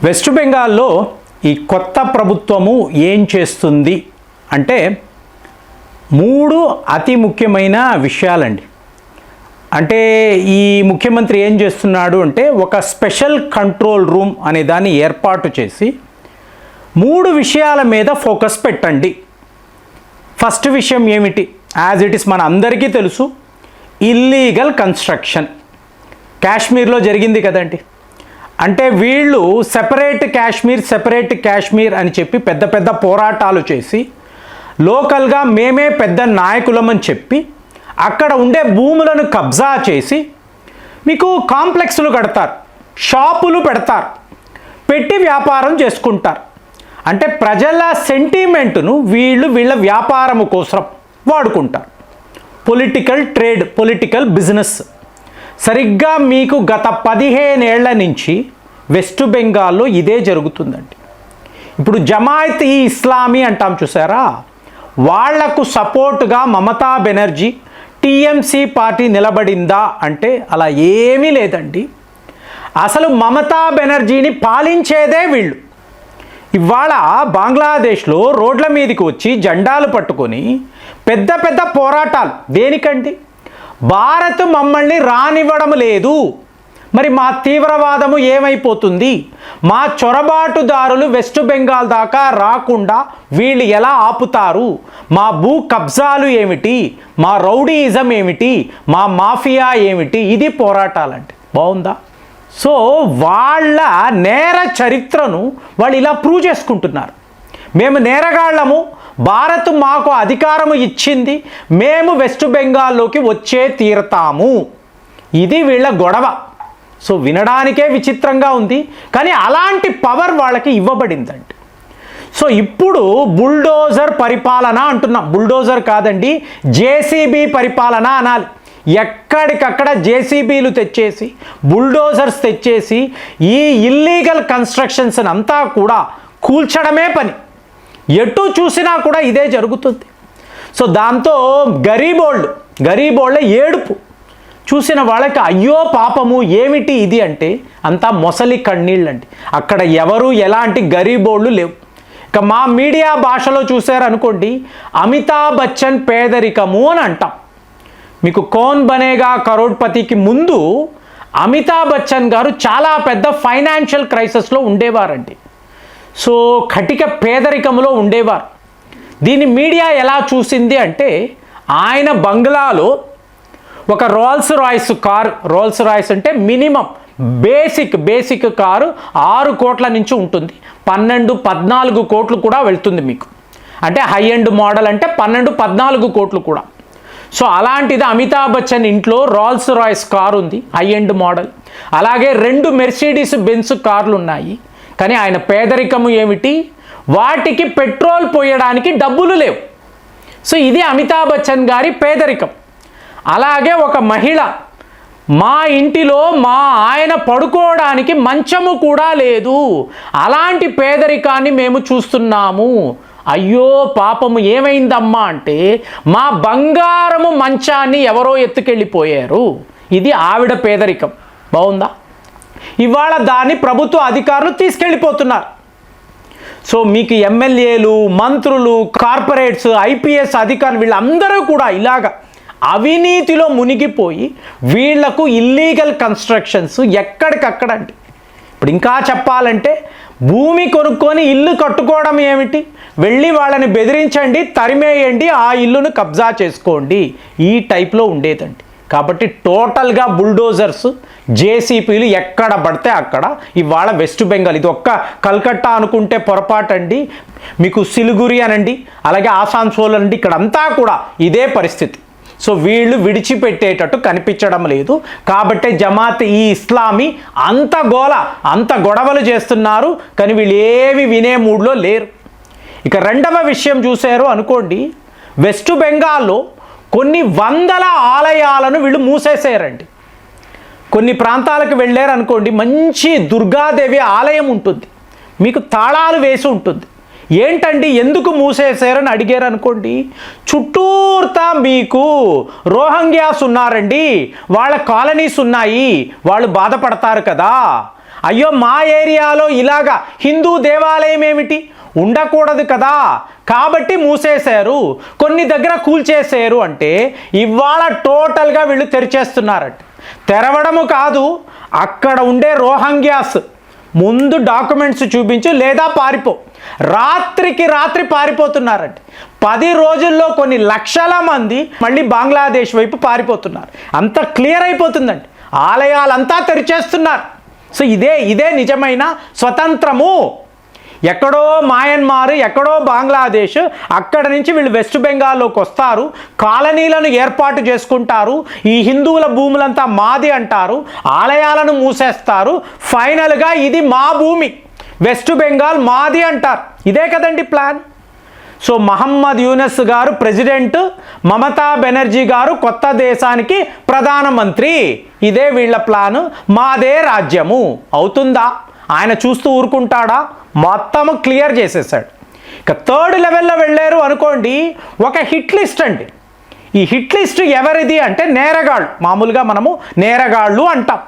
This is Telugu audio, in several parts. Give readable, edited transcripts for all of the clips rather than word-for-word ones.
వెస్ట్ బెంగాల్లో ఈ కొత్త ప్రభుత్వము ఏం చేస్తుంది అంటే మూడు అతి ముఖ్యమైన విషయాలండి. అంటే ఈ ముఖ్యమంత్రి ఏం చేస్తున్నాడు అంటే ఒక స్పెషల్ కంట్రోల్ రూమ్ అనే దాన్ని ఏర్పాటు చేసి మూడు విషయాల మీద ఫోకస్ పెట్టండి. ఫస్ట్ విషయం ఏమిటి? యాజ్ ఇట్ ఇస్ మన అందరికీ తెలుసు, ఇల్లీగల్ కన్స్ట్రక్షన్ కాశ్మీర్లో జరిగింది కదండి. అంటే వీళ్ళు సెపరేట్ కాశ్మీర్ అని చెప్పి పెద్ద పెద్ద పోరాటాలు చేసి లోకల్గా మేమే పెద్ద నాయకులమని చెప్పి అక్కడ ఉండే భూములను కబ్జా చేసి మీకు కాంప్లెక్స్లు కడతారు, షాపులు పెడతారు, పెట్టి వ్యాపారం చేసుకుంటారు. అంటే ప్రజల సెంటిమెంటును వీళ్ళ వ్యాపారము కోసం వాడుకుంటారు. Political trade, political business. సరిగ్గా మీకు గత 15 ఏళ్ల నుంచి వెస్ట్ బెంగాల్లో ఇదే జరుగుతుందండి. ఇప్పుడు జమాయత్ ఈ ఇస్లామీ అంటాం చూసారా, వాళ్లకు సపోర్టుగా మమతా బెనర్జీ టీఎంసీ పార్టీ నిలబడిందా అంటే అలా ఏమీ లేదండి. అసలు మమతా బెనర్జీని పాలించేదే వీళ్ళు. ఇవాళ బంగ్లాదేశ్లో రోడ్ల మీదకి వచ్చి జెండాలు పట్టుకొని పెద్ద పెద్ద పోరాటాలు దేనికండి? భారత్ మమ్మల్ని రానివ్వడం లేదు, మరి మా తీవ్రవాదము ఏమైపోతుంది, మా చొరబాటుదారులు వెస్ట్ బెంగాల్ దాకా రాకుండా వీళ్ళు ఎలా ఆపుతారు, మా భూ కబ్జాలు ఏమిటి, మా రౌడీయిజం ఏమిటి, మా మాఫియా ఏమిటి, ఇది పోరాటాలండి. బాగుందా? సో వాళ్ళ నేర చరిత్రను వాళ్ళు ఇలా ప్రూవ్ చేసుకుంటున్నారు. మేము నేరగాళ్ళము, భారత్ మాకు అధికారము ఇచ్చింది, మేము వెస్ట్ బెంగాల్లోకి వచ్చే తీరతాము, ఇది వీళ్ళ గొడవ. సో వినడానికే విచిత్రంగా ఉంది, కానీ అలాంటి పవర్ వాళ్ళకి ఇవ్వబడిందండి. సో ఇప్పుడు బుల్డోజర్ పరిపాలన అంటున్నాం. బుల్డోజర్ కాదండి, జేసీబీ పరిపాలన అనాలి. ఎక్కడికక్కడ జేసీబీలు తెచ్చేసి, బుల్డోజర్స్ తెచ్చేసి ఈ ఇల్లీగల్ కన్స్ట్రక్షన్స్ అంతా కూడా కూల్చడమే పని. ఎటు చూసినా కూడా ఇదే జరుగుతుంది. సో దాంతో గరీబోళ్ళ ఏడుపు చూసిన వాళ్ళకి అయ్యో పాపము ఏమిటి ఇది అంటే అంతా మొసలి కన్నీళ్ళండి. అక్కడ ఎవరు ఎలాంటి గరీబోళ్ళు లేవు. ఇక మా మీడియా భాషలో చూసారనుకోండి, అమితాబ్ బచ్చన్ పేదరికము అని అంటాం. మీకు కౌన్ బనేగా కరోడ్పతికి ముందు అమితాబ్ బచ్చన్ గారు చాలా పెద్ద ఫైనాన్షియల్ క్రైసిస్లో ఉండేవారండి. సో కటిక పేదరికంలో ఉండేవారు. దీన్ని మీడియా ఎలా చూసింది అంటే ఆయన బంగ్లాలో ఒక రోల్స్ రాయ్స్ అంటే మినిమం బేసిక్ కారు 6 కోట్ల నుంచి ఉంటుంది, 12-14 కోట్లు కూడా వెళ్తుంది మీకు. అంటే హై ఎండ్ మోడల్ అంటే 12-14 కోట్లు కూడా. సో అలాంటిది అమితాబ్ బచ్చన్ ఇంట్లో రోల్స్ రాయ్స్ కారు ఉంది, హై ఎండ్ మోడల్. అలాగే 2 మెర్సిడీస్ బెంజ్ కార్లు ఉన్నాయి. కానీ ఆయన పేదరికము ఏమిటి? వాటికి పెట్రోల్ పోయడానికి డబ్బులు లేవు. సో ఇది అమితాబ్ బచ్చన్ గారి పేదరికం. అలాగే ఒక మహిళ, మా ఇంటిలో మా ఆయన పడుకోవడానికి మంచము కూడా లేదు, అలాంటి పేదరికాన్ని మేము చూస్తున్నాము. అయ్యో పాపము ఏమైందమ్మా అంటే మా బంగారము మంచాన్ని ఎవరో ఎత్తుకెళ్ళిపోయారు. ఇది ఆవిడ పేదరికం. బాగుందా? ఇవాళ దాన్ని ప్రభుత్వ అధికారులు తీసుకెళ్ళిపోతున్నారు. సో మీకు ఎమ్మెల్యేలు, మంత్రులు, కార్పొరేట్స్, ఐపీఎస్ అధికారులు వీళ్ళందరూ కూడా ఇలాగ అవినీతిలో మునిగిపోయి వీళ్లకు ఇల్లీగల్ కన్స్ట్రక్షన్స్ ఎక్కడికక్కడండి. ఇప్పుడు ఇంకా చెప్పాలంటే భూమి కొనుక్కొని ఇల్లు కట్టుకోవడం ఏమిటి? వెళ్ళి వాళ్ళని బెదిరించండి, తరిమేయండి, ఆ ఇల్లును కబ్జా చేసుకోండి, ఈ టైప్లో ఉండేదండి. కాబట్టి టోటల్గా బుల్డోజర్స్, జేసీపీలు ఎక్కడ పడితే అక్కడ ఇవాళ వెస్ట్ బెంగాల్, ఇది ఒక్క కల్కట్టా అనుకుంటే పొరపాటండి, మీకు సిలిగురి అనండి, అలాగే ఆసాన్సోల్ అనండి, ఇక్కడంతా కూడా ఇదే పరిస్థితి. సో వీళ్ళు విడిచిపెట్టేటట్టు కనిపించడం లేదు. కాబట్టి జమాత్ ఈ ఇస్లామీ అంత గొడవలు చేస్తున్నారు, కానీ వీళ్ళు ఏవి వినే మూడ్లో లేరు. ఇక రెండవ విషయం చూశారు అనుకోండి, వెస్ట్ బెంగాల్లో కొన్ని వందల ఆలయాలను వీళ్ళు మూసేసారండి. కొన్ని ప్రాంతాలకు వెళ్ళారు అనుకోండి, మంచి దుర్గాదేవి ఆలయం ఉంటుంది, మీకు తాళాలు వేసి ఉంటుంది. ఏంటండి ఎందుకు మూసేశారని అడిగారు అనుకోండి, చుట్టూర్తా మీకు రోహింగ్యాస్ ఉన్నారండి, వాళ్ళ కాలనీస్ ఉన్నాయి, వాళ్ళు బాధపడతారు కదా, అయ్యో మా ఏరియాలో ఇలాగా హిందూ దేవాలయం ఏమిటి, ఉండకూడదు కదా, కాబట్టి మూసేశారు, కొన్ని దగ్గర కూల్చేశారు అంటే ఇవాళ టోటల్గా వీళ్ళు తెరిచేస్తున్నారంట. తెరవడము కాదు, అక్కడ ఉండే రోహింగ్యాస్ ముందు డాక్యుమెంట్స్ చూపించు లేదా పారిపో, రాత్రికి రాత్రి పారిపోతున్నారంట. 10 రోజుల్లో కొన్ని లక్షల మంది మళ్ళీ బంగ్లాదేశ్ వైపు పారిపోతున్నారు. అంత క్లియర్ అయిపోతుందండి, ఆలయాలంతా తెరిచేస్తున్నారు. సో ఇదే నిజమైన స్వతంత్రము. ఎక్కడో మయన్మార్, ఎక్కడో బంగ్లాదేశ్, అక్కడ నుంచి వీళ్ళు వెస్ట్ బెంగాల్లోకి వస్తారు, కాలనీలను ఏర్పాటు చేసుకుంటారు, ఈ హిందువుల భూములంతా మాది అంటారు, ఆలయాలను మూసేస్తారు, ఫైనల్గా ఇది మా భూమి, వెస్ట్ బెంగాల్ మాది అంటారు. ఇదే కదండి ప్లాన్. సో మహమ్మద్ యూనస్ గారు ప్రెసిడెంట్, మమతా బెనర్జీ గారు కొత్త దేశానికి ప్రధానమంత్రి, ఇదే వీళ్ళ ప్లాను. మాదే రాజ్యము అవుతుందా? ఆయన చూస్తూ ఊరుకుంటాడా? మొత్తము క్లియర్ చేసేసాడు. ఇక 3rd లెవెల్లో వెళ్ళారు అనుకోండి, ఒక హిట్ లిస్ట్ అండి. ఈ హిట్ లిస్ట్ ఎవరిది అంటే నేరగాళ్ళు. మామూలుగా మనము నేరగాళ్ళు అంటాం.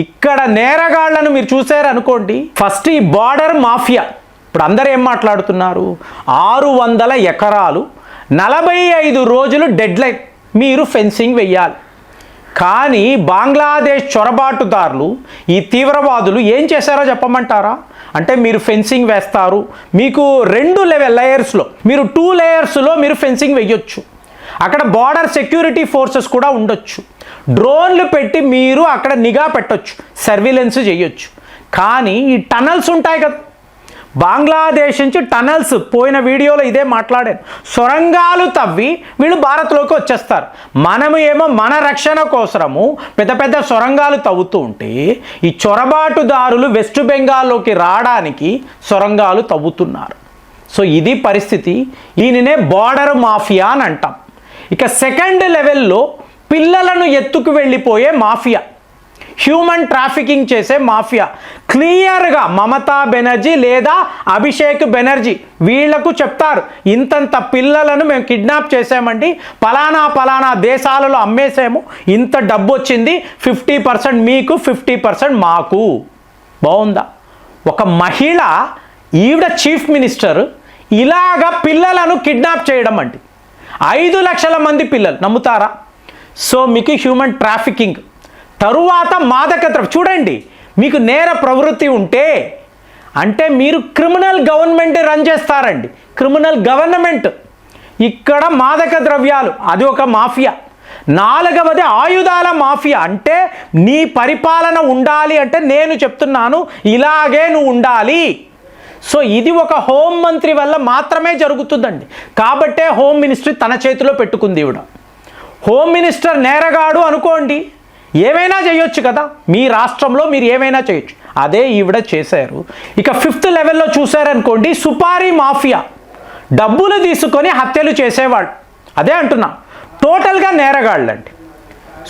ఇక్కడ నేరగాళ్లను మీరు చూసారు అనుకోండి. ఫస్ట్ ఈ బార్డర్ మాఫియా. ఇప్పుడు అందరూ ఏం మాట్లాడుతున్నారు? 600 ఎకరాలు, 45 రోజులు డెడ్ లైన్, మీరు ఫెన్సింగ్ వెయ్యాలి. కానీ బంగ్లాదేశ్ చొరబాటుదారులు, ఈ తీవ్రవాదులు ఏం చేశారో చెప్పమంటారా? అంటే మీరు ఫెన్సింగ్ వేస్తారు, మీకు 2 లేయర్స్లో, మీరు 2 లేయర్స్లో మీరు ఫెన్సింగ్ వేయొచ్చు. అక్కడ బార్డర్ సెక్యూరిటీ ఫోర్సెస్ కూడా ఉండొచ్చు, డ్రోన్లు పెట్టి మీరు అక్కడ నిఘా పెట్టొచ్చు, సర్విలెన్స్ చేయొచ్చు. కానీ ఈ టనల్స్ ఉంటాయి కదా, బంగ్లాదేశ్ నుంచి టనల్స్, పోయిన వీడియోలో ఇదే మాట్లాడాను, సొరంగాలు తవ్వి వీళ్ళు భారత్లోకి వచ్చేస్తారు. మనము ఏమో మన రక్షణ కోసము పెద్ద పెద్ద సొరంగాలు తవ్వుతూ ఉంటే ఈ చొరబాటుదారులు వెస్ట్ బెంగాల్లోకి రావడానికి సొరంగాలు తవ్వుతున్నారు. సో ఇది పరిస్థితి. దీనినే బార్డర్ మాఫియా అని అంటాం. ఇక 2nd లెవెల్లో పిల్లలను ఎత్తుకు వెళ్ళిపోయే మాఫియా, హ్యూమన్ ట్రాఫికింగ్ చేసే మాఫియా. క్లియర్గా మమతా బెనర్జీ లేదా అభిషేక్ బెనర్జీ వీళ్లకు చెప్తారు, ఇంతంత పిల్లలను మేము కిడ్నాప్ చేసామండి, పలానా దేశాలలో అమ్మేసాము, ఇంత డబ్బు వచ్చింది, 50% మీకు 50% మాకు. బాగుందా? ఒక మహిళ, ఈవిడ చీఫ్ మినిస్టర్, ఇలాగా పిల్లలను కిడ్నాప్ చేయడం అండి. 5 లక్షల మంది పిల్లలు, నమ్ముతారా? సో మీకు హ్యూమన్ ట్రాఫికింగ్. తరువాత మాదక ద్రవ్యం. చూడండి, మీకు నేర ప్రవృత్తి ఉంటే అంటే మీరు క్రిమినల్ గవర్నమెంట్ రన్ చేస్తారండి, క్రిమినల్ గవర్నమెంట్. ఇక్కడ మాదక ద్రవ్యాలు, అది ఒక మాఫియా. 4వది ఆయుధాల మాఫియా. అంటే నీ పరిపాలన ఉండాలి అంటే నేను చెప్తున్నాను ఇలాగే నువ్వు ఉండాలి. సో ఇది ఒక హోంమంత్రి వల్ల మాత్రమే జరుగుతుందండి. కాబట్టే హోమ్ మినిస్ట్రీ తన చేతిలో పెట్టుకుంది ఈవిడ. హోమ్ మినిస్టర్ నేరగాడు అనుకోండి, ఏమైనా చేయొచ్చు కదా, మీ రాష్ట్రంలో మీరు ఏమైనా చేయొచ్చు. అదే ఈవిడ చేశారు. ఇక 5th లెవెల్లో చూశారనుకోండి, సుపారీ మాఫియా, డబ్బులు తీసుకొని హత్యలు చేసేవాళ్ళు. అదే అంటున్నా, టోటల్గా నేరగాళ్ళండి.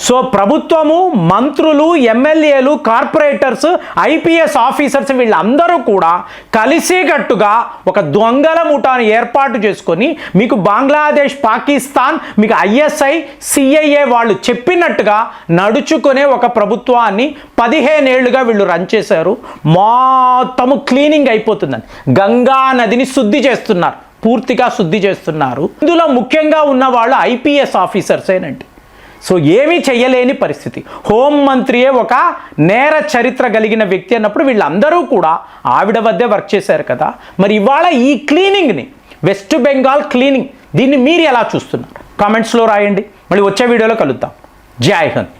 సో ప్రభుత్వము, మంత్రులు, ఎమ్మెల్యేలు, కార్పొరేటర్స్, ఐపీఎస్ ఆఫీసర్స్ వీళ్ళందరూ కూడా కలిసికట్టుగా ఒక దొంగల ముఠాను ఏర్పాటు చేసుకొని మీకు బంగ్లాదేశ్, పాకిస్తాన్, మీకు ఐఎస్ఐ, సిఐఏ వాళ్ళు చెప్పినట్టుగా నడుచుకునే ఒక ప్రభుత్వాన్ని 15 ఏళ్లుగా వీళ్ళు రన్ చేశారు. మొత్తము క్లీనింగ్ అయిపోతుందండి. గంగా నదిని శుద్ధి చేస్తున్నారు, పూర్తిగా శుద్ధి చేస్తున్నారు. ఇందులో ముఖ్యంగా ఉన్న వాళ్ళు ఐపీఎస్ ఆఫీసర్సేనండి. సో ఏమీ చెయ్యలేని పరిస్థితి. హోంమంత్రియే ఒక నేర చరిత్ర కలిగిన వ్యక్తి అన్నప్పుడు వీళ్ళందరూ కూడా ఆవిడ వద్దే వర్క్ చేశారు కదా. మరి ఇవాళ ఈ క్లీనింగ్ని, వెస్ట్ బెంగాల్ క్లీనింగ్, దీన్ని మీరు ఎలా చూస్తున్నారు? కామెంట్స్లో రాయండి. మళ్ళీ వచ్చే వీడియోలో కలుద్దాం. జై హింద్.